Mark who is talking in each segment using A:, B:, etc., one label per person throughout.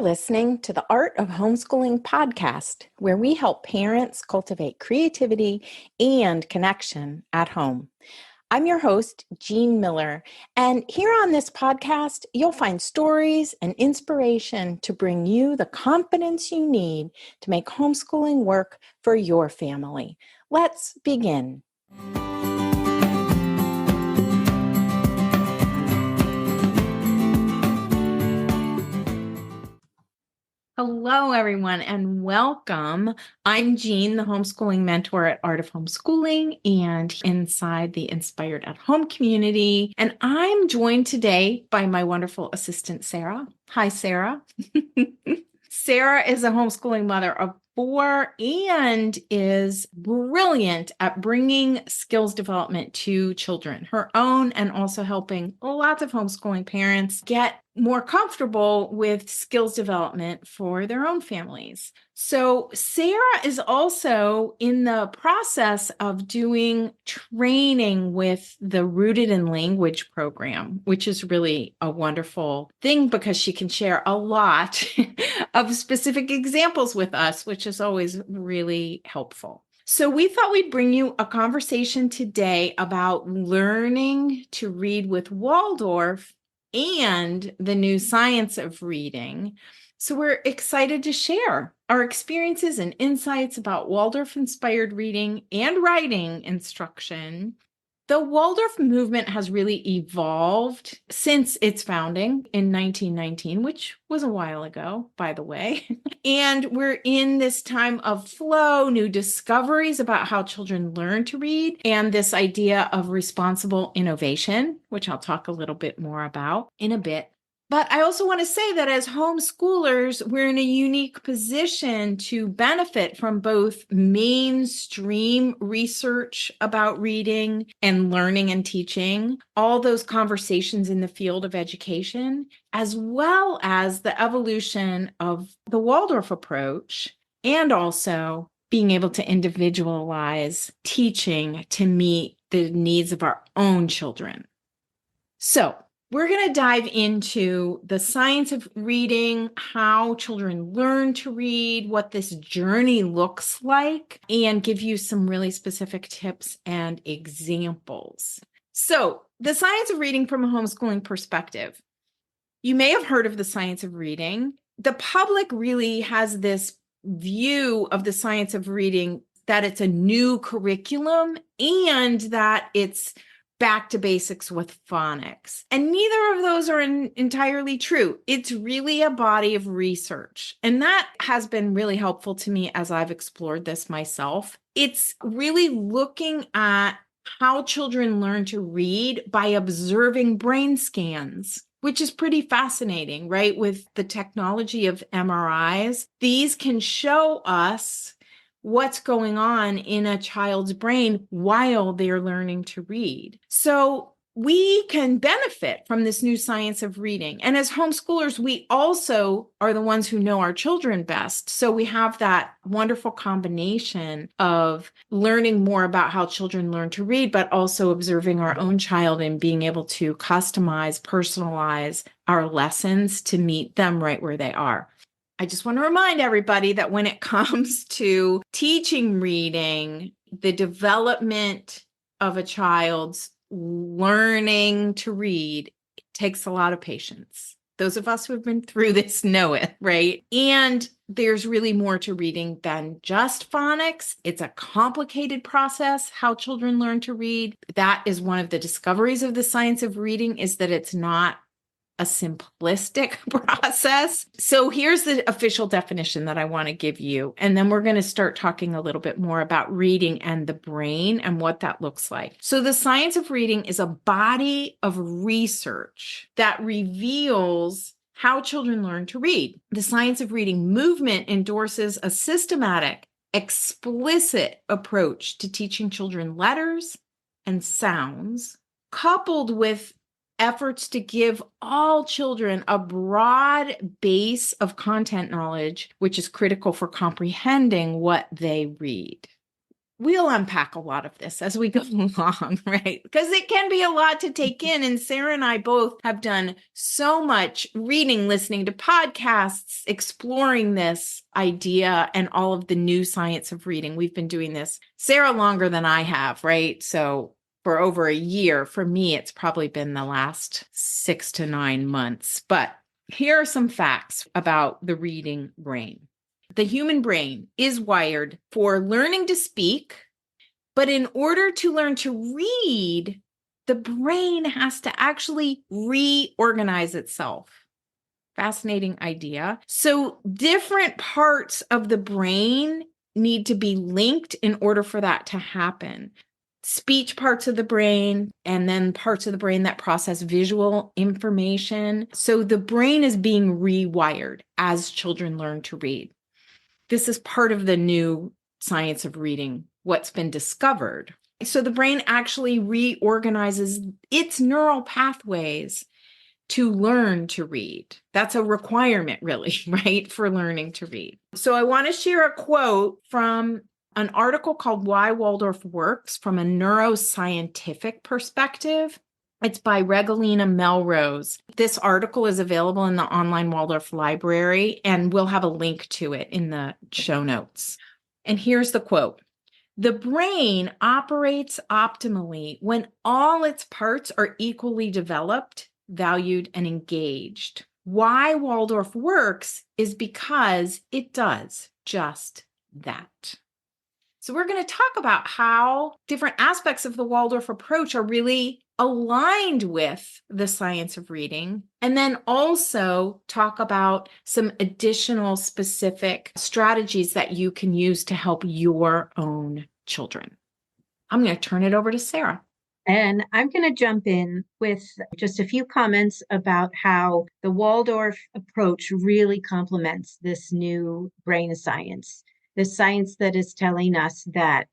A: listening to the Art of Homeschooling podcast, where we help parents cultivate creativity and connection at home. I'm your host, Jean Miller, and here on this podcast, you'll find stories and inspiration to bring you the confidence you need to make homeschooling work for your family. Let's begin. Hello, everyone, and welcome. I'm Jean, the homeschooling mentor at Art of Homeschooling and inside the Inspired at Home community. And I'm joined today by my wonderful assistant, Sarah. Hi, Sarah. Sarah is a homeschooling mother of 4 and is brilliant at bringing skills development to children, her own, and also helping lots of homeschooling parents get more comfortable with skills development for their own families. So Sarah is also in the process of doing training with the Rooted in Language program, which is really a wonderful thing because she can share a lot of specific examples with us, which is always really helpful. So we thought we'd bring you a conversation today about learning to read with Waldorf and the new science of reading. So we're excited to share our experiences and insights about Waldorf-Inspired reading and writing instruction. The Waldorf movement has really evolved since its founding in 1919, which was a while ago, by the way. And we're in this time of flow, new discoveries about how children learn to read, and this idea of responsible innovation, which I'll talk a little bit more about in a bit. But I also want to say that as homeschoolers, we're in a unique position to benefit from both mainstream research about reading and learning and teaching, all those conversations in the field of education, as well as the evolution of the Waldorf approach, and also being able to individualize teaching to meet the needs of our own children. So, we're going to dive into the science of reading, how children learn to read, what this journey looks like, and give you some really specific tips and examples. So, the science of reading from a homeschooling perspective. You may have heard of the science of reading. The public really has this view of the science of reading that it's a new curriculum and that it's back to basics with phonics. And neither of those are entirely true. It's really a body of research. And that has been really helpful to me as I've explored this myself. It's really looking at how children learn to read by observing brain scans, which is pretty fascinating, right? With the technology of MRIs, these can show us what's going on in a child's brain while they're learning to read. So we can benefit from this new science of reading. And as homeschoolers, we also are the ones who know our children best. So we have that wonderful combination of learning more about how children learn to read, but also observing our own child and being able to customize, personalize our lessons to meet them right where they are. I just want to remind everybody that when it comes to teaching reading, the development of a child's learning to read takes a lot of patience. Those of us who have been through this know it, right? And there's really more to reading than just phonics. It's a complicated process, how children learn to read. That is one of the discoveries of the science of reading, is that it's not a simplistic process. So here's the official definition that I want to give you. And then we're going to start talking a little bit more about reading and the brain and what that looks like. So the science of reading is a body of research that reveals how children learn to read. The science of reading movement endorses a systematic, explicit approach to teaching children letters and sounds, coupled with efforts to give all children a broad base of content knowledge, which is critical for comprehending what they read. we'll unpack a lot of this as we go along, right? Because it can be a lot to take in. And Sarah and I both have done so much reading, listening to podcasts, exploring this idea and all of the new science of reading. We've been doing this, Sarah, longer than I have, right? So for over a year. For me, it's probably been the last 6 to 9 months. But here are some facts about the reading brain. The human brain is wired for learning to speak, but in order to learn to read, the brain has to actually reorganize itself. Fascinating idea. So different parts of the brain need to be linked in order for that to happen. Speech parts of the brain, and then parts of the brain that process visual information. So the brain is being rewired as children learn to read. This is part of the new science of reading, what's been discovered. So the brain actually reorganizes its neural pathways to learn to read. That's a requirement, really, right, for learning to read. So I want to share a quote from an article called Why Waldorf Works from a neuroscientific perspective. It's by Regalina Melrose. This article is available in the online Waldorf library, and we'll have a link to it in the show notes. And here's the quote. The brain operates optimally when all its parts are equally developed, valued, and engaged. Why Waldorf works is because it does just that. So we're going to talk about how different aspects of the Waldorf approach are really aligned with the science of reading, and then also talk about some additional specific strategies that you can use to help your own children. I'm going to turn it over to Sarah.
B: And I'm going to jump in with just a few comments about how the Waldorf approach really complements this new brain science. The science that is telling us that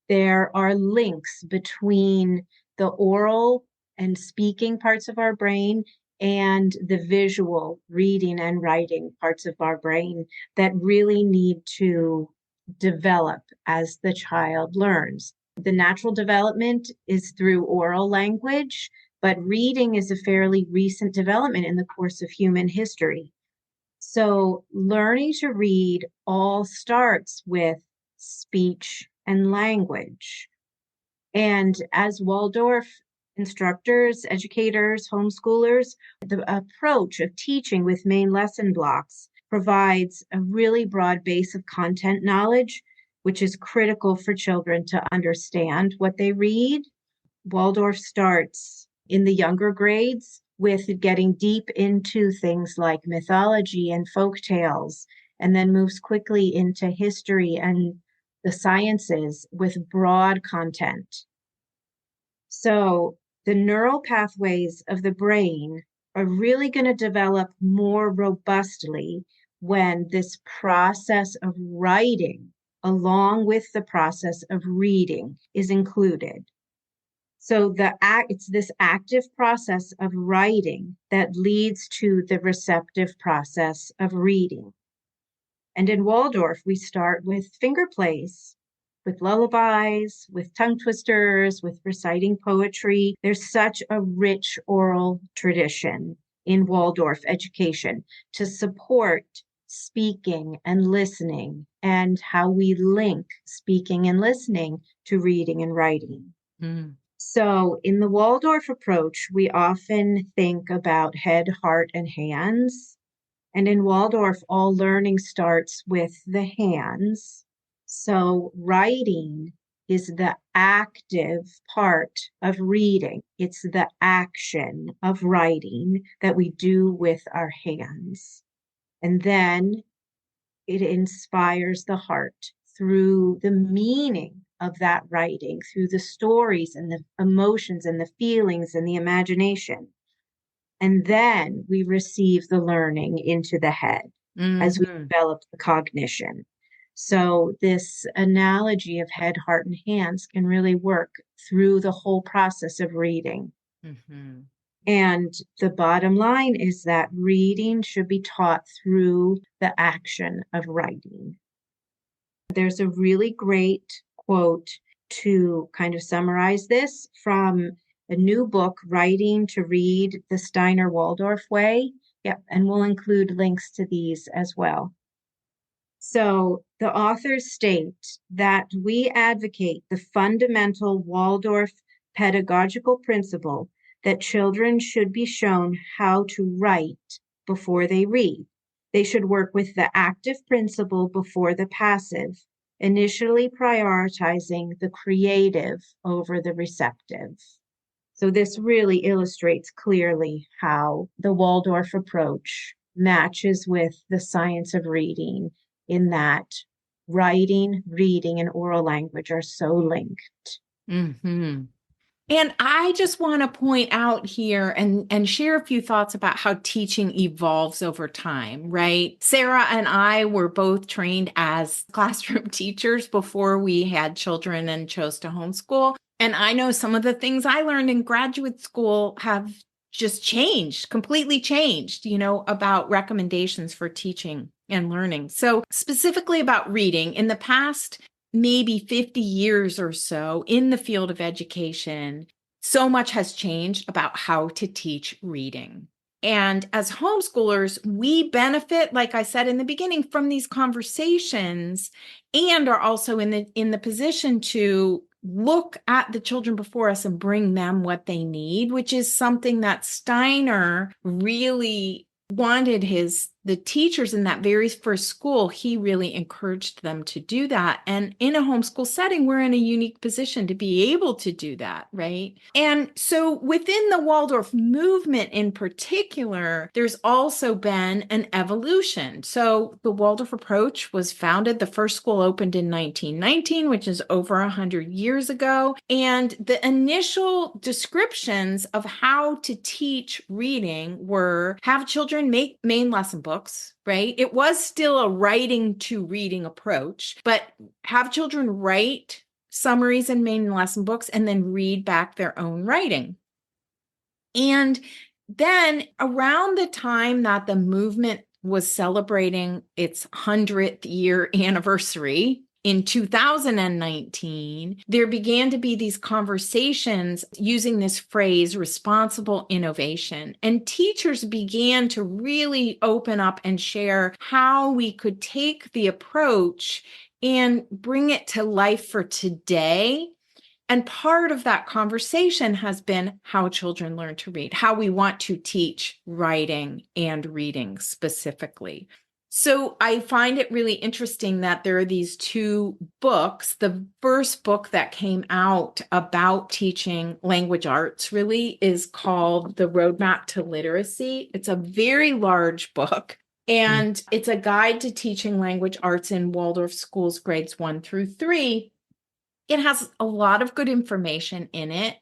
B: there are links between the oral and speaking parts of our brain and the visual reading and writing parts of our brain that really need to develop as the child learns. The natural development is through oral language, but reading is a fairly recent development in the course of human history. So learning to read all starts with speech and language. And as Waldorf instructors, educators, homeschoolers, the approach of teaching with main lesson blocks provides a really broad base of content knowledge, which is critical for children to understand what they read. Waldorf starts in the younger grades with getting deep into things like mythology and folk tales, and then moves quickly into history and the sciences with broad content. So the neural pathways of the brain are really going to develop more robustly when this process of writing, along with the process of reading, is included. So it's this active process of writing that leads to the receptive process of reading. And in Waldorf, we start with finger plays, with lullabies, with tongue twisters, with reciting poetry. There's such a rich oral tradition in Waldorf education to support speaking and listening and how we link speaking and listening to reading and writing. Mm. So in the Waldorf approach, we often think about head, heart, and hands. And in Waldorf, all learning starts with the hands. So writing is the active part of reading. It's the action of writing that we do with our hands. And then it inspires the heart through the meaning of that writing, through the stories and the emotions and the feelings and the imagination. And then we receive the learning into the head as we develop the cognition. So this analogy of head, heart, and hands can really work through the whole process of reading. Mm-hmm. And the bottom line is that reading should be taught through the action of writing. There's a really great quote to kind of summarize this from a new book, Writing to Read the Steiner Waldorf Way. Yep, and we'll include links to these as well. So the authors state that we advocate the fundamental Waldorf pedagogical principle that children should be shown how to write before they read. They should work with the active principle before the passive, initially prioritizing the creative over the receptive. So this really illustrates clearly how the Waldorf approach matches with the science of reading, in that writing, reading, and oral language are so linked.
A: Mm-hmm. And I just want to point out here and share a few thoughts about how teaching evolves over time, right? Sarah and I were both trained as classroom teachers before we had children and chose to homeschool. And I know some of the things I learned in graduate school have just changed, completely changed, about recommendations for teaching and learning. So specifically about reading, in the past, maybe 50 years or so in the field of education, so much has changed about how to teach reading. And as homeschoolers, we benefit, like I said in the beginning, from these conversations, and are also in the position to look at the children before us and bring them what they need, which is something that Steiner really wanted the teachers in that very first school. He really encouraged them to do that. And in a homeschool setting, we're in a unique position to be able to do that, right? And so within the Waldorf movement in particular, there's also been an evolution. So the Waldorf approach was founded, the first school opened in 1919, which is over 100 years ago. And the initial descriptions of how to teach reading were have children make main lesson books, right? It was still a writing to reading approach, but have children write summaries and main lesson books and then read back their own writing. And then around the time that the movement was celebrating its 100th year anniversary, in 2019, there began to be these conversations using this phrase, responsible innovation. And teachers began to really open up and share how we could take the approach and bring it to life for today. And part of that conversation has been how children learn to read, how we want to teach writing and reading specifically. So I find it really interesting that there are these two books. The first book that came out about teaching language arts really is called The Roadmap to Literacy. It's a very large book, and it's a guide to teaching language arts in Waldorf schools grades 1 through 3. It has a lot of good information in it.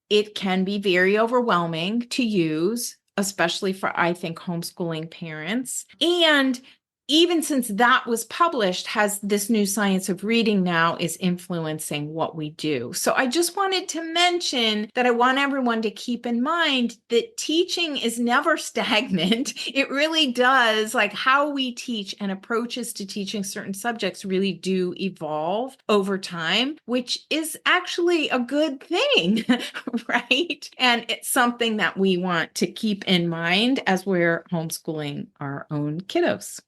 A: It can be very overwhelming to use, especially for, I think, homeschooling parents. And even since that was published, has this new science of reading now is influencing what we do. So I just wanted to mention that I want everyone to keep in mind that teaching is never stagnant. It really does, like how we teach and approaches to teaching certain subjects really do evolve over time, which is actually a good thing, right? And it's something that we want to keep in mind as we're homeschooling our own kiddos.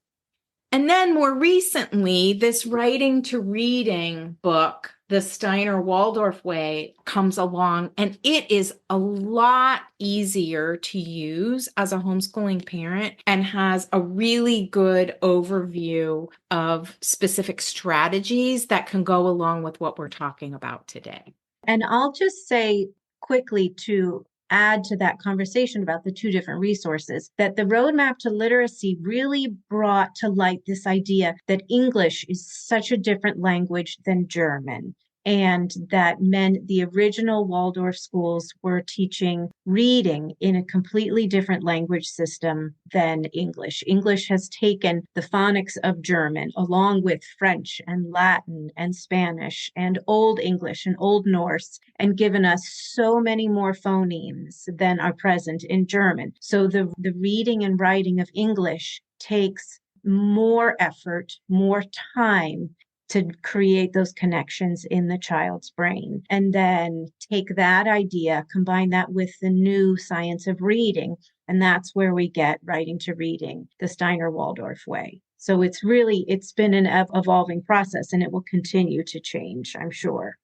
A: And then more recently, this writing to reading book, The Steiner Waldorf Way, comes along, and it is a lot easier to use as a homeschooling parent and has a really good overview of specific strategies that can go along with what we're talking about today.
B: And I'll just say quickly to add to that conversation about the two different resources, that the Roadmap to Literacy really brought to light this idea that English is such a different language than German, and that meant the original Waldorf schools were teaching reading in a completely different language system than English. English has taken the phonics of German along with French and Latin and Spanish and Old English and Old Norse and given us so many more phonemes than are present in German. So the reading and writing of English takes more effort, more time, to create those connections in the child's brain. And then take that idea, combine that with the new science of reading, and that's where we get writing to reading, the Steiner Waldorf way. So it's been an evolving process, and it will continue to change, I'm sure.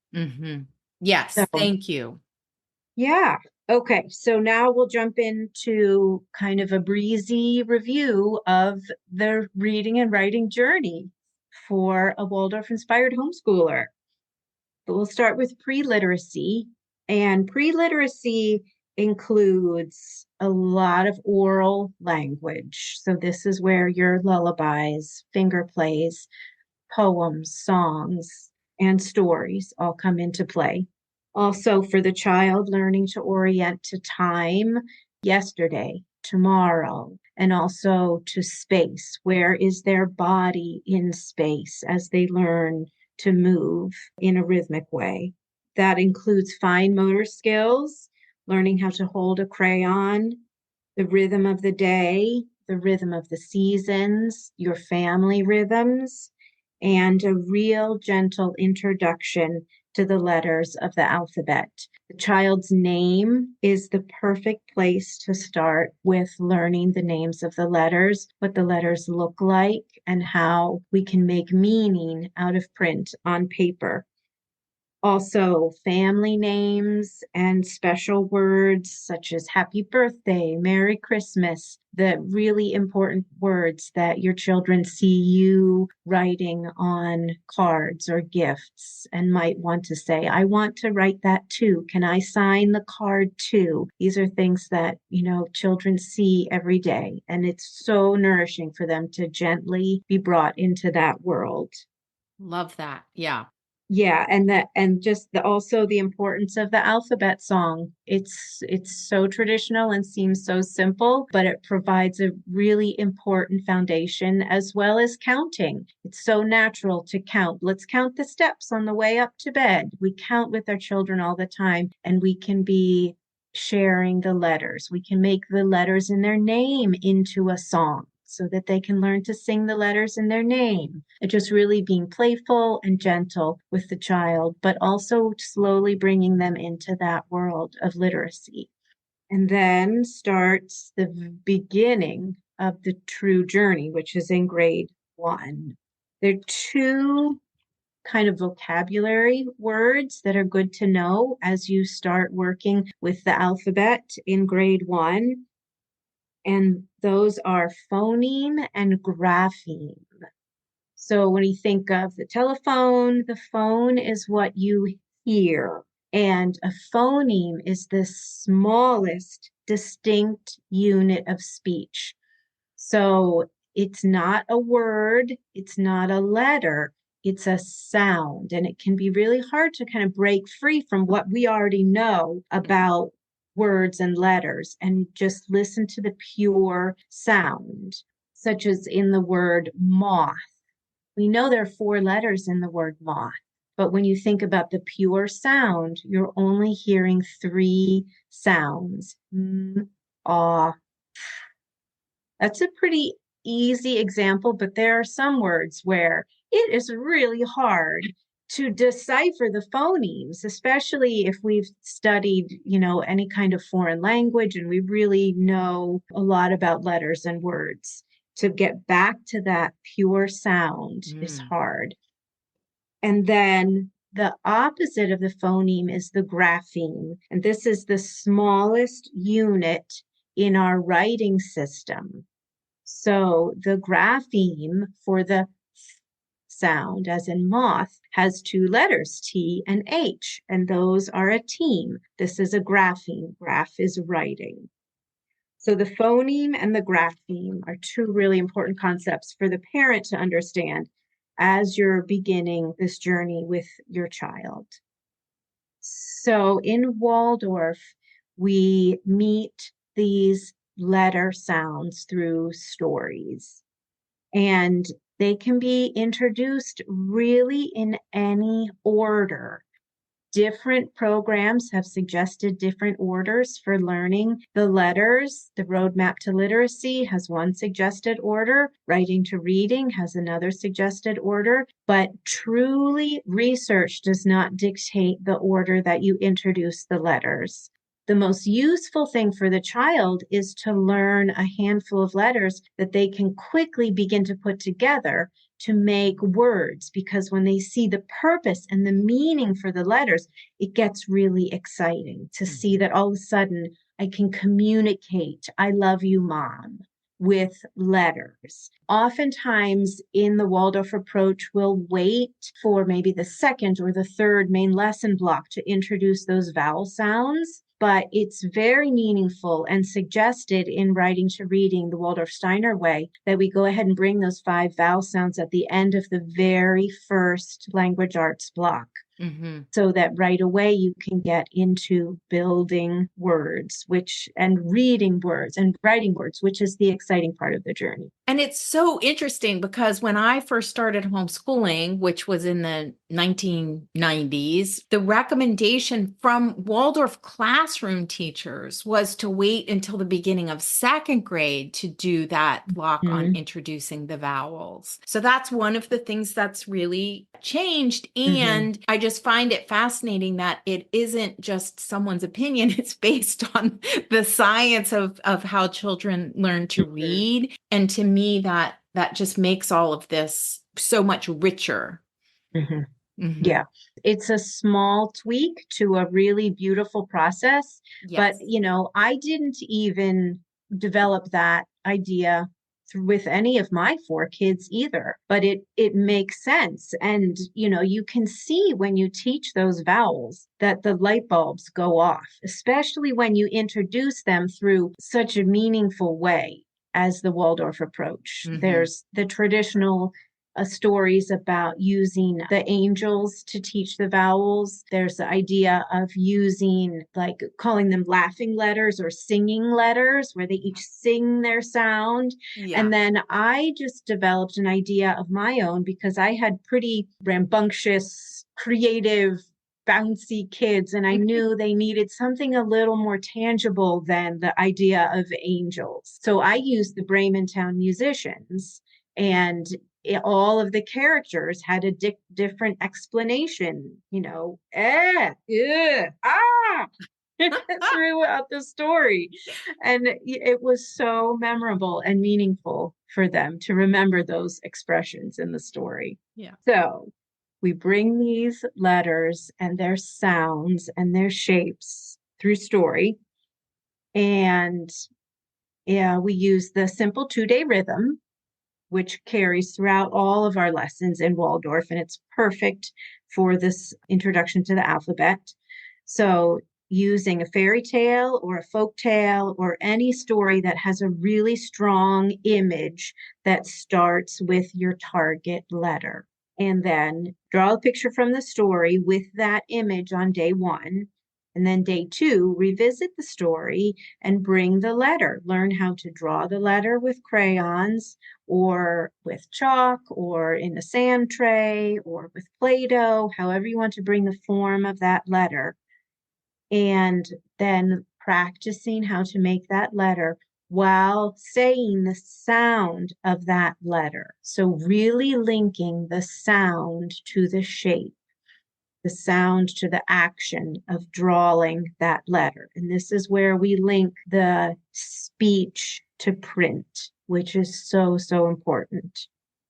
A: Yes,
B: So,
A: thank you.
B: yeah. Okay, so now we'll jump into kind of a breezy review of the reading and writing journey for a Waldorf-inspired homeschooler. But we'll start with pre-literacy. And pre-literacy includes a lot of oral language. So this is where your lullabies, finger plays, poems, songs, and stories all come into play. Also, for the child, learning to orient to time, yesterday, tomorrow, and also to space. Where is their body in space as they learn to move in a rhythmic way? That includes fine motor skills, learning how to hold a crayon, the rhythm of the day, the rhythm of the seasons, your family rhythms, and a real gentle introduction to the letters of the alphabet. The child's name is the perfect place to start with learning the names of the letters, what the letters look like, and how we can make meaning out of print on paper. Also, family names and special words such as happy birthday, Merry Christmas, the really important words that your children see you writing on cards or gifts and might want to say, I want to write that too. Can I sign the card too? These are things that, children see every day, and it's so nourishing for them to gently be brought into that world.
A: Love that. Yeah.
B: Yeah, and also the importance of the alphabet song. It's so traditional and seems so simple, but it provides a really important foundation as well as counting. It's so natural to count. Let's count the steps on the way up to bed. We count with our children all the time, and we can be sharing the letters. We can make the letters in their name into a song, so that they can learn to sing the letters in their name. And just really being playful and gentle with the child, but also slowly bringing them into that world of literacy. And then starts the beginning of the true journey, which is in grade 1. There are 2 kind of vocabulary words that are good to know as you start working with the alphabet in grade 1. And those are phoneme and grapheme. So when you think of the telephone, the phone is what you hear, and a phoneme is the smallest distinct unit of speech. So it's not a word, it's not a letter, it's a sound. And it can be really hard to kind of break free from what we already know about words and letters and just listen to the pure sound, such as in the word moth. We know there are 4 letters in the word moth, but when you think about the pure sound, you're only hearing 3 sounds. Ah. That's a pretty easy example, but there are some words where it is really hard to decipher the phonemes, especially if we've studied, any kind of foreign language and we really know a lot about letters and words. To get back to that pure sound is hard. And then the opposite of the phoneme is the grapheme. And this is the smallest unit in our writing system. So the grapheme for the sound, as in moth, has 2 letters, T and H, and those are a team. This is a grapheme. Graph is writing. So the phoneme and the grapheme are 2 really important concepts for the parent to understand as you're beginning this journey with your child. So in Waldorf, we meet these letter sounds through stories, and they can be introduced really in any order. Different programs have suggested different orders for learning the letters. The Roadmap to Literacy has one suggested order. Writing to Reading has another suggested order. But truly, research does not dictate the order that you introduce the letters. The most useful thing for the child is to learn a handful of letters that they can quickly begin to put together to make words, because when they see the purpose and the meaning for the letters, it gets really exciting to see that all of a sudden I can communicate, "I love you, Mom," with letters. Oftentimes in the Waldorf approach, we'll wait for maybe the second or the third main lesson block to introduce those vowel sounds. But it's very meaningful and suggested in Writing to Reading, the Waldorf-Steiner way, that we go ahead and bring those 5 vowel sounds at the end of the very first language arts block. So that right away you can get into building words, and reading words and writing words, which is the exciting part of the journey.
A: And it's so interesting because when I first started homeschooling, which was in the 1990s, the recommendation from Waldorf classroom teachers was to wait until the beginning of second grade to do that block on introducing the vowels. So that's one of the things that's really changed. And I just find it fascinating that it isn't just someone's opinion. It's based on the science of how children learn to read. And to me, that just makes all of this so much richer.
B: Yeah, it's a small tweak to a really beautiful process. But, I didn't even develop that idea with any of my 4 kids either, but it makes sense. And, you can see when you teach those vowels that the light bulbs go off, especially when you introduce them through such a meaningful way as the Waldorf approach. There's the traditional stories about using the angels to teach the vowels. There's the idea of using, like, calling them laughing letters or singing letters, where they each sing their sound. And then I just developed an idea of my own because I had pretty rambunctious, creative, bouncy kids, and I knew they needed something a little more tangible than the idea of angels. So I used the Brementown musicians, and all of the characters had a different explanation, throughout the story. And it was so memorable and meaningful for them to remember those expressions in the story. So we bring these letters and their sounds and their shapes through story. And we use the simple 2-day rhythm, which carries throughout all of our lessons in Waldorf, and it's perfect for this introduction to the alphabet. So using a fairy tale or a folk tale or any story that has a really strong image that starts with your target letter. And then draw a picture from the story with that image on day 1. And then day 2, revisit the story and bring the letter. Learn how to draw the letter with crayons or with chalk or in a sand tray or with Play-Doh, however you want to bring the form of that letter. And then practicing how to make that letter while saying the sound of that letter. So really linking the sound to the shape, the sound to the action of drawing that letter. And this is where we link the speech to print, which is so, so important.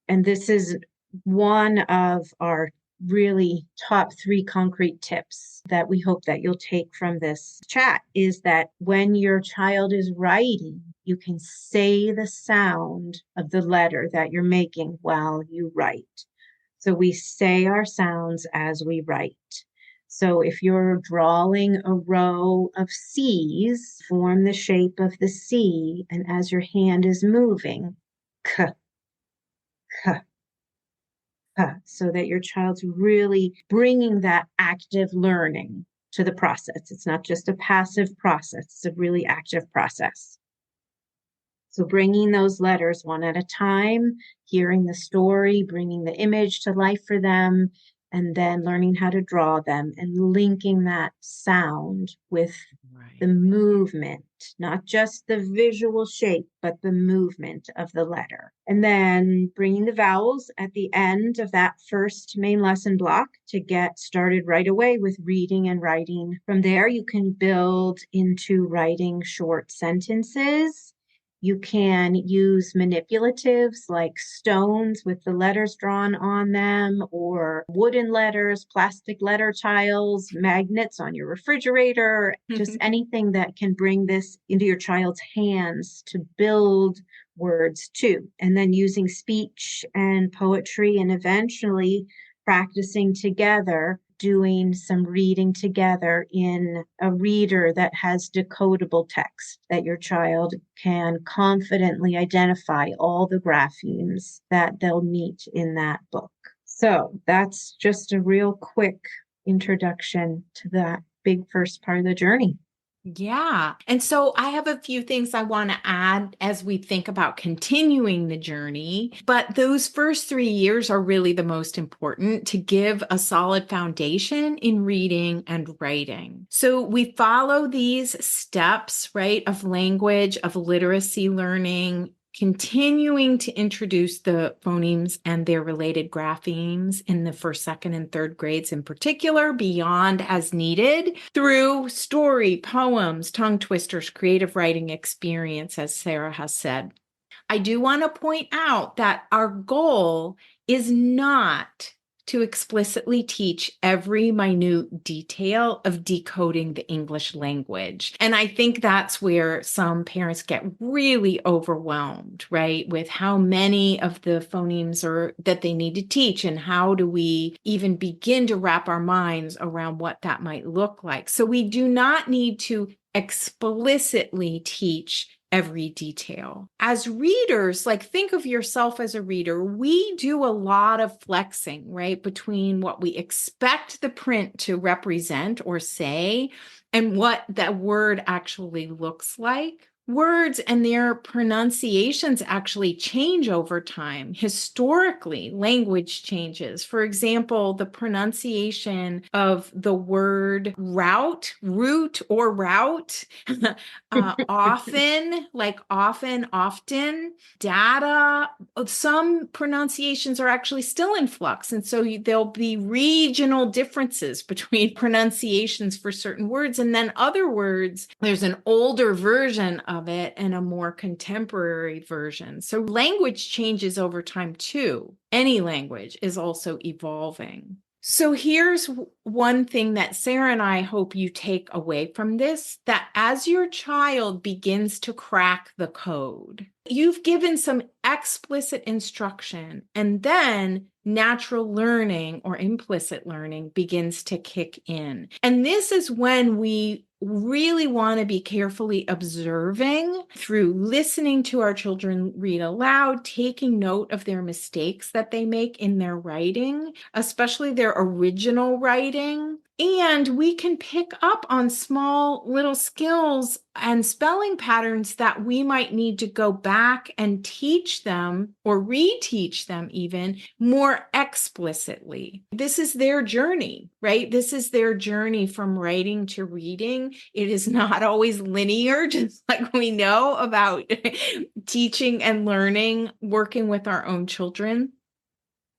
B: And this is one of our really top 3 concrete tips that we hope that you'll take from this chat, is that when your child is writing, you can say the sound of the letter that you're making while you write. So we say our sounds as we write. So if you're drawing a row of C's, form the shape of the C, and as your hand is moving, k, k, so that your child's really bringing that active learning to the process. It's not just a passive process, it's a really active process. So bringing those letters one at a time, hearing the story, bringing the image to life for them, and then learning how to draw them and linking that sound with the movement, not just the visual shape, but the movement of the letter. And then bringing the vowels at the end of that first main lesson block to get started right away with reading and writing. From there, you can build into writing short sentences. You can use manipulatives like stones with the letters drawn on them, or wooden letters, plastic letter tiles, magnets on your refrigerator, just anything that can bring this into your child's hands to build words too. And then using speech and poetry, and eventually practicing together, doing some reading together in a reader that has decodable text, that your child can confidently identify all the graphemes that they'll meet in that book. So that's just a real quick introduction to that big first part of the journey.
A: Yeah. And so I have a few things I want to add as we think about continuing the journey. But those first 3 years are really the most important to give a solid foundation in reading and writing. So we follow these steps, right, of language, of literacy learning, continuing to introduce the phonemes and their related graphemes in the first, second, and third grades in particular, beyond as needed, through story, poems, tongue twisters, creative writing experience, as Sarah has said. I do want to point out that our goal is not to explicitly teach every minute detail of decoding the English language. And I think that's where some parents get really overwhelmed, right? With how many of the phonemes are that they need to teach, and how do we even begin to wrap our minds around what that might look like. So we do not need to explicitly teach every detail. As readers, like, think of yourself as a reader. We do a lot of flexing, right, between what we expect the print to represent or say and what that word actually looks like. Words and their pronunciations actually change over time. Historically, language changes. For example, the pronunciation of the word route, or route, often, like often, data, some pronunciations are actually still in flux. And so there'll be regional differences between pronunciations for certain words. And then other words, there's an older version of it and a more contemporary version. So language changes over time too. Any language is also evolving. So here's one thing that Sarah and I hope you take away from this, that as your child begins to crack the code, you've given some explicit instruction, and then natural learning or implicit learning begins to kick in. And this is when we really want to be carefully observing through listening to our children read aloud, taking note of their mistakes that they make in their writing, especially their original writing. And we can pick up on small little skills and spelling patterns that we might need to go back and teach them or reteach them even more explicitly. This is their journey, right? This is their journey from writing to reading. It is not always linear, just like we know about teaching and learning, working with our own children.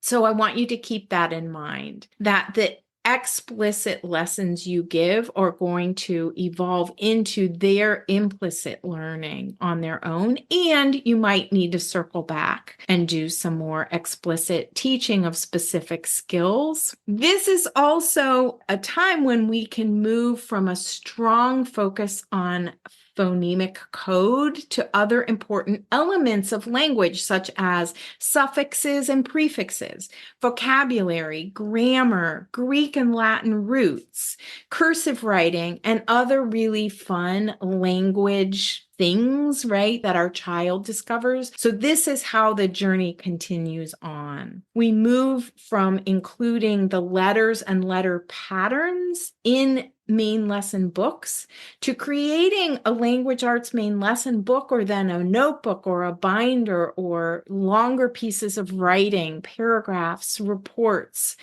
A: So I want you to keep that in mind, that the explicit lessons you give are going to evolve into their implicit learning on their own. And you might need to circle back and do some more explicit teaching of specific skills. This is also a time when we can move from a strong focus on phonemic code to other important elements of language, such as suffixes and prefixes, vocabulary, grammar, Greek and Latin roots, cursive writing, and other really fun language things, right, that our child discovers. So this is how the journey continues on. We move from including the letters and letter patterns in main lesson books to creating a language arts main lesson book, or then a notebook or a binder or longer pieces of writing, paragraphs, reports,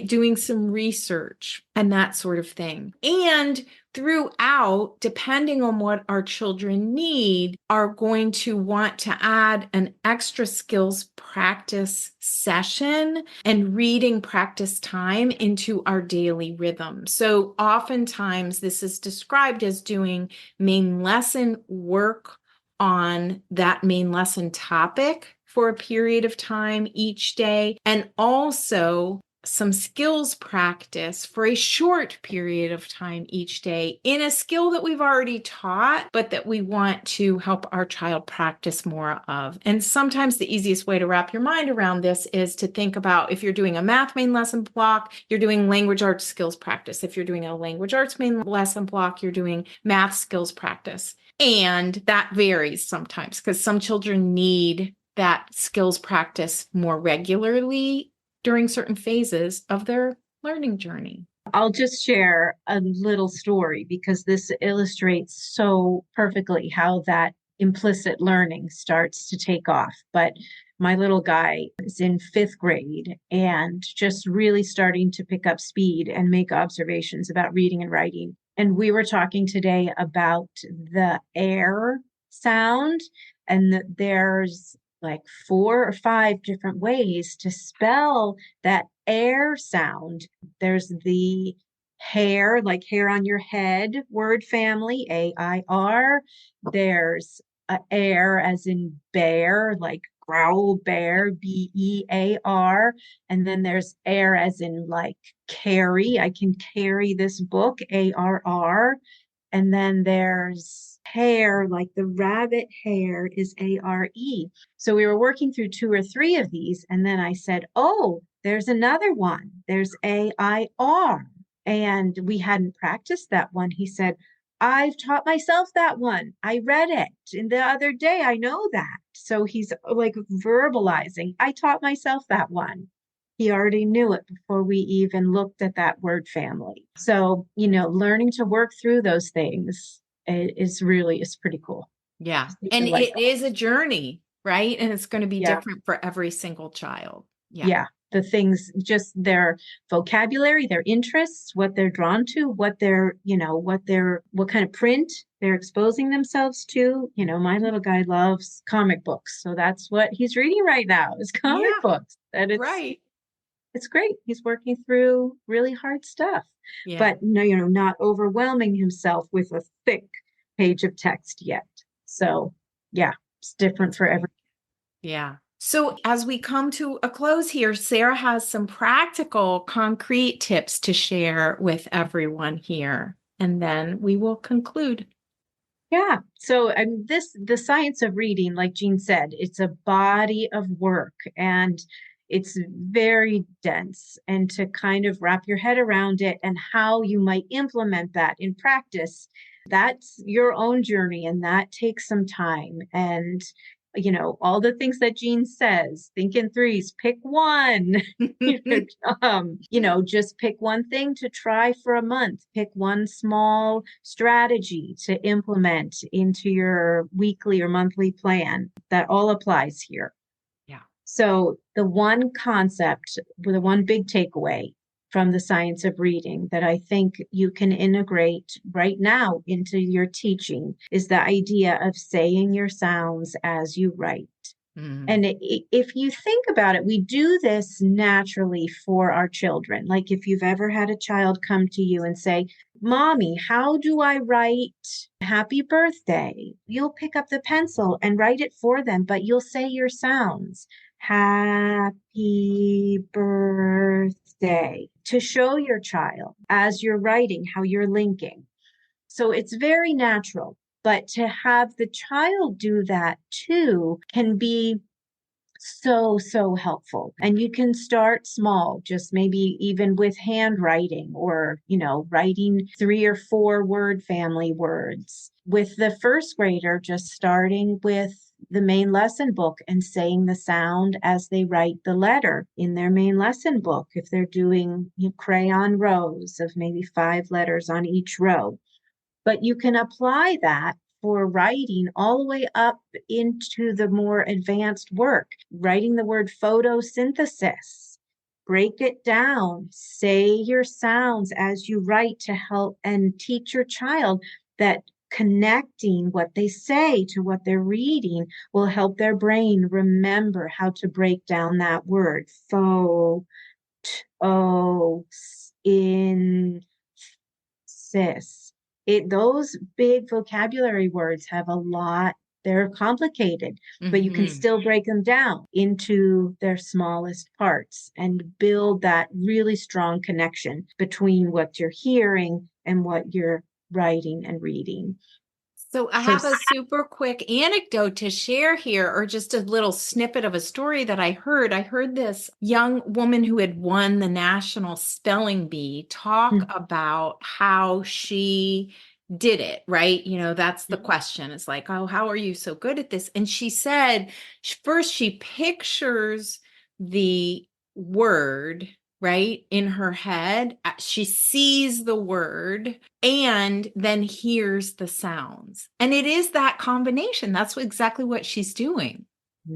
A: doing some research and that sort of thing. And throughout, depending on what our children need, are going to want to add an extra skills practice session and reading practice time into our daily rhythm. So oftentimes this is described as doing main lesson work on that main lesson topic for a period of time each day, and also some skills practice for a short period of time each day in a skill that we've already taught, but that we want to help our child practice more of. And sometimes the easiest way to wrap your mind around this is to think about, if you're doing a math main lesson block, you're doing language arts skills practice. If you're doing a language arts main lesson block, you're doing math skills practice. And that varies sometimes because some children need that skills practice more regularly during certain phases of their learning journey.
B: I'll just share a little story because this illustrates so perfectly how that implicit learning starts to take off. But my little guy is in 5th grade and just really starting to pick up speed and make observations about reading and writing. And we were talking today about the air sound, and there's like 4 or 5 different ways to spell that air sound. There's the hair, like hair on your head word family, AIR. There's air as in bear, like growl bear, BEAR. And then there's air as in like carry. I can carry this book, ARR. And then there's hair, like the rabbit hair is ARE. So we were working through 2 or 3 of these. And then I said, oh, there's another one. There's AIR. And we hadn't practiced that one. He said, I've taught myself that one. I read it in the other day. I know that. So he's like verbalizing, I taught myself that one. He already knew it before we even looked at that word family. So, learning to work through those things is pretty cool.
A: Yeah. And it is a journey, right? And it's going to be different for every single child.
B: Yeah. The things, just their vocabulary, their interests, what they're drawn to, what kind of print they're exposing themselves to. My little guy loves comic books. So that's what he's reading right now is comic books. And it's great. He's working through really hard stuff, but not overwhelming himself with a thick page of text yet. So it's different for every.
A: Yeah. So as we come to a close here, Sarah has some practical, concrete tips to share with everyone here, and then we will conclude.
B: Yeah. So the science of reading, like Jean said, it's a body of work and it's very dense, and to kind of wrap your head around it and how you might implement that in practice, that's your own journey, and that takes some time. And all the things that Jean says, think in threes, pick one, just pick one thing to try for a month, pick one small strategy to implement into your weekly or monthly plan. That all applies here.
A: Yeah.
B: So the one concept, the one big takeaway from the science of reading that I think you can integrate right now into your teaching is the idea of saying your sounds as you write. Mm-hmm. And if you think about it, we do this naturally for our children. Like if you've ever had a child come to you and say, Mommy, how do I write happy birthday? You'll pick up the pencil and write it for them, but you'll say your sounds. Happy birthday, to show your child as you're writing how you're linking. So it's very natural, but to have the child do that too can be so helpful. And you can start small, just maybe even with handwriting or, writing 3 or 4 word family words. With the first grader, just starting with the main lesson book and saying the sound as they write the letter in their main lesson book. If they're doing crayon rows of maybe 5 letters on each row, but you can apply that for writing all the way up into the more advanced work, writing the word photosynthesis. Break it down, say your sounds as you write to help and teach your child that connecting what they say to what they're reading will help their brain remember how to break down that word. In sis. Those big vocabulary words have a lot, they're complicated, but you can still break them down into their smallest parts and build that really strong connection between what you're hearing and what you're writing and reading.
A: So I have a super quick anecdote to share here, or just a little snippet of a story that I heard. I heard this young woman who had won the National Spelling Bee talk about how she did it, right? That's the question. It's like, oh, how are you so good at this? And she said, first she pictures the word, right, in her head. She sees the word and then hears the sounds. And it is that combination. That's exactly what she's doing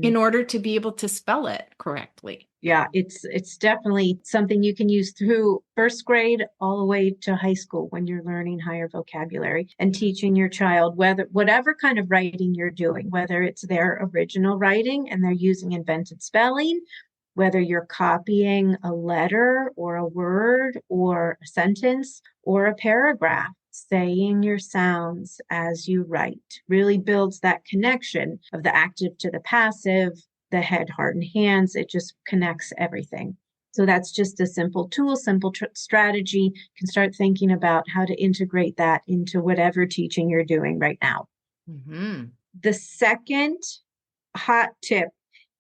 A: in order to be able to spell it correctly.
B: Yeah, it's definitely something you can use through first grade all the way to high school when you're learning higher vocabulary and teaching your child whatever kind of writing you're doing, whether it's their original writing and they're using invented spelling, whether you're copying a letter or a word or a sentence or a paragraph. Saying your sounds as you write really builds that connection of the active to the passive, the head, heart, and hands. It just connects everything. So that's just a simple tool, simple strategy. You can start thinking about how to integrate that into whatever teaching you're doing right now. The second hot tip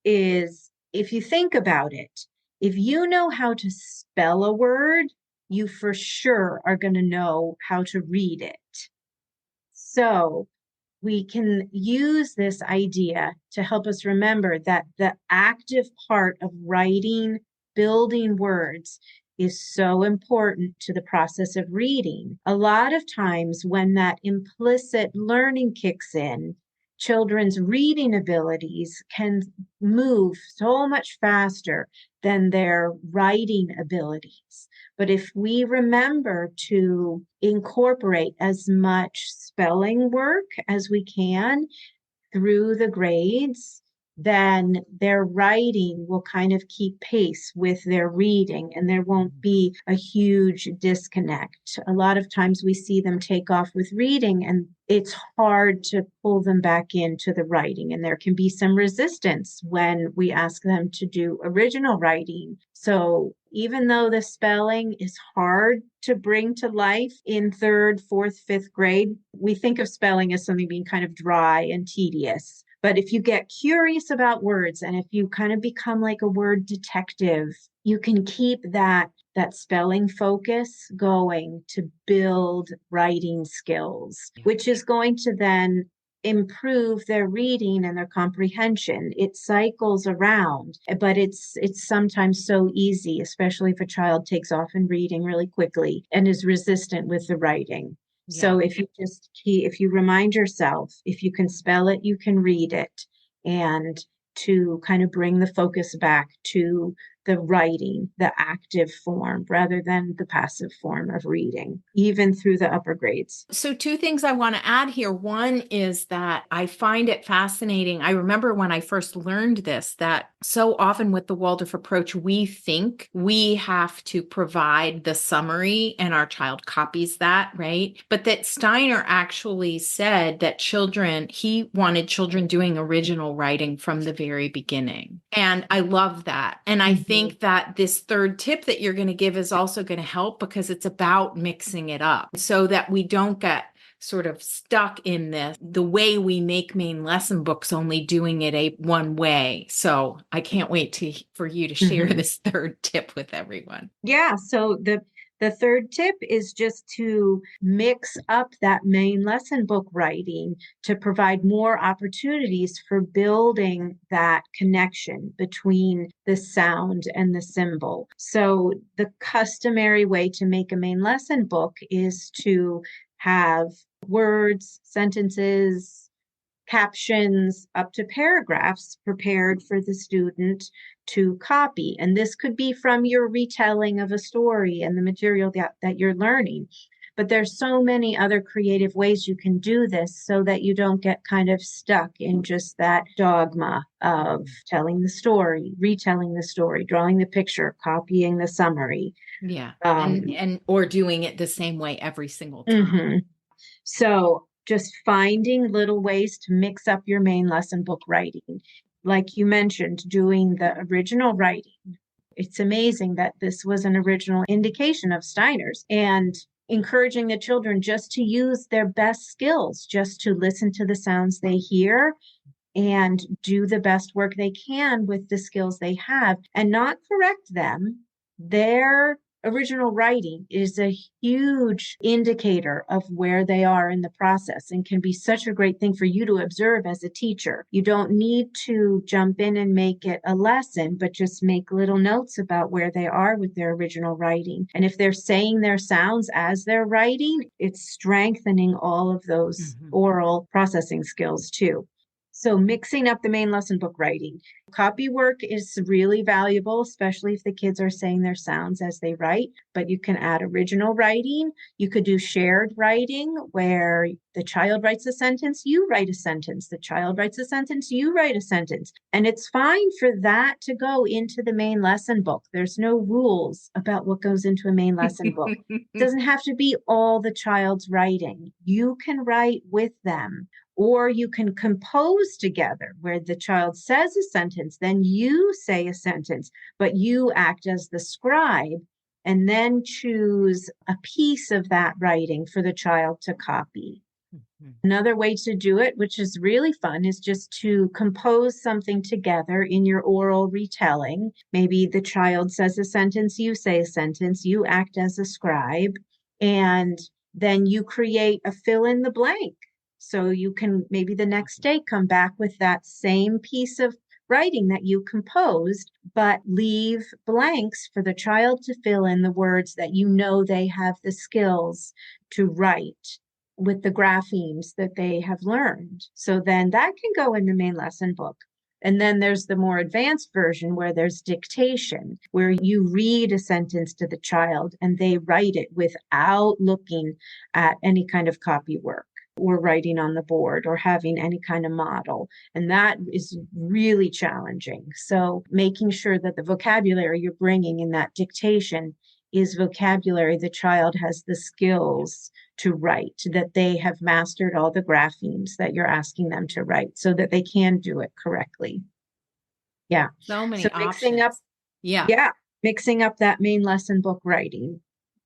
B: is, if you think about it, if you know how to spell a word, you for sure are going to know how to read it. So we can use this idea to help us remember that the active part of writing, building words, is so important to the process of reading. A lot of times when that implicit learning kicks in, children's reading abilities can move so much faster than their writing abilities. But if we remember to incorporate as much spelling work as we can through the grades, then their writing will kind of keep pace with their reading and there won't be a huge disconnect. A lot of times we see them take off with reading and it's hard to pull them back into the writing, and there can be some resistance when we ask them to do original writing. So even though the spelling is hard to bring to life in 3rd, 4th, 5th grade, we think of spelling as something being kind of dry and tedious. But if you get curious about words and if you kind of become like a word detective, you can keep that spelling focus going to build writing skills, which is going to then improve their reading and their comprehension. It cycles around, but it's sometimes so easy, especially if a child takes off in reading really quickly and is resistant with the writing. Yeah. So if you remind yourself, if you can spell it, you can read it, and to kind of bring the focus back to the writing, the active form, rather than the passive form of reading, even through the upper grades.
A: So 2 things I want to add here. One is that I find it fascinating. I remember when I first learned this, that so often with the Waldorf approach, we think we have to provide the summary and our child copies that, right? But that Steiner actually said that he wanted children doing original writing from the very beginning. And I love that. And I think that this third tip that you're going to give is also going to help because it's about mixing it up so that we don't get sort of stuck in the way we make main lesson books, only doing it one way. So I can't wait for you to share this third tip with everyone.
B: Yeah, so the third tip is just to mix up that main lesson book writing to provide more opportunities for building that connection between the sound and the symbol. So the customary way to make a main lesson book is to have words, sentences, captions, up to paragraphs prepared for the student to copy. And this could be from your retelling of a story and the material that you're learning. But there's so many other creative ways you can do this so that you don't get kind of stuck in just that dogma of telling the story, retelling the story, drawing the picture, copying the summary.
A: Yeah. And or doing it the same way every single time.
B: So just finding little ways to mix up your main lesson book writing. Like you mentioned, doing the original writing. It's amazing that this was an original indication of Steiner's, and encouraging the children just to use their best skills, just to listen to the sounds they hear and do the best work they can with the skills they have and not correct them. Their original writing is a huge indicator of where they are in the process and can be such a great thing for you to observe as a teacher. You don't need to jump in and make it a lesson, but just make little notes about where they are with their original writing. And if they're saying their sounds as they're writing, it's strengthening all of those oral processing skills too. So mixing up the main lesson book writing. Copy work is really valuable, especially if the kids are saying their sounds as they write, but you can add original writing. You could do shared writing where the child writes a sentence, you write a sentence. The child writes a sentence, you write a sentence. And it's fine for that to go into the main lesson book. There's no rules about what goes into a main lesson book. It doesn't have to be all the child's writing. You can write with them. Or you can compose together where the child says a sentence, then you say a sentence, but you act as the scribe and then choose a piece of that writing for the child to copy. Another way to do it, which is really fun, is just to compose something together in your oral retelling. Maybe the child says a sentence, you say a sentence, you act as a scribe, and then you create a fill in the blank. So you can maybe the next day come back with that same piece of writing that you composed, but leave blanks for the child to fill in the words that you know they have the skills to write with the graphemes that they have learned. So then that can go in the main lesson book. And then there's the more advanced version where there's dictation, where you read a sentence to the child and they write it without looking at any kind of copy work or writing on the board or having any kind of model. And that is really challenging. So making sure that the vocabulary you're bringing in that dictation is vocabulary the child has the skills to write, that they have mastered all the graphemes that you're asking them to write so that they can do it correctly. Yeah.
A: So many
B: So
A: options.
B: mixing up that main lesson book writing.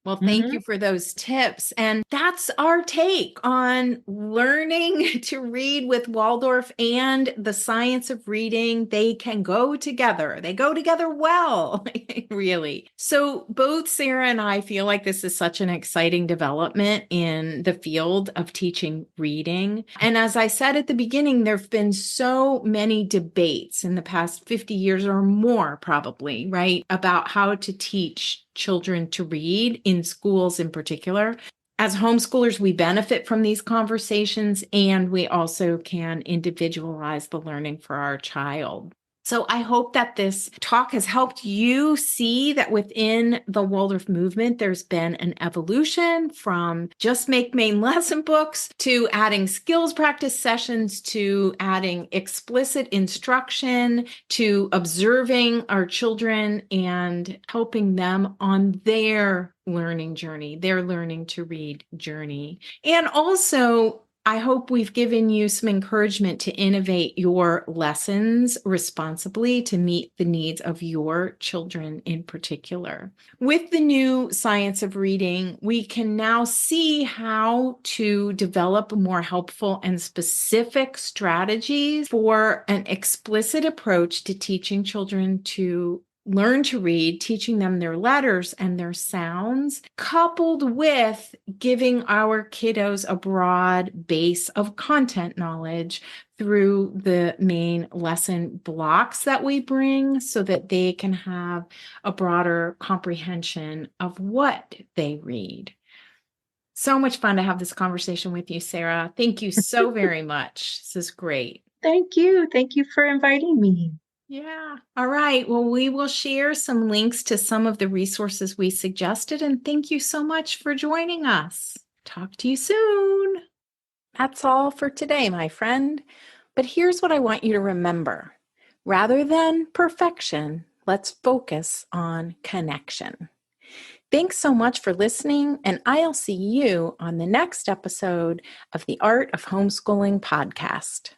A: Well, thank you for those tips. And that's our take on learning to read with Waldorf and the science of reading. They can go together. They go together well, really. So both Sarah and I feel like this is such an exciting development in the field of teaching reading. And as I said at the beginning, there have been so many debates in the past 50 years or more, probably, right, about how to teach children to read in schools in particular. As homeschoolers, we benefit from these conversations, and we also can individualize the learning for our child. So I hope that this talk has helped you see that within the Waldorf movement, there's been an evolution from just make main lesson books to adding skills practice sessions to adding explicit instruction to observing our children and helping them on their learning journey, their learning to read journey. And also I hope we've given you some encouragement to innovate your lessons responsibly to meet the needs of your children in particular. With the new science of reading, we can now see how to develop more helpful and specific strategies for an explicit approach to teaching children to learn to read, teaching them their letters and their sounds, coupled with giving our kiddos a broad base of content knowledge through the main lesson blocks that we bring so that they can have a broader comprehension of what they read. So much fun to have this conversation with you, Sarah. Thank you so very much. This is great.
B: Thank you. Thank you for inviting me.
A: Yeah. All right. Well, we will share some links to some of the resources we suggested. And thank you so much for joining us. Talk to you soon. That's all for today, my friend. But here's what I want you to remember. Rather than perfection, let's focus on connection. Thanks so much for listening, and I'll see you on the next episode of the Art of Homeschooling podcast.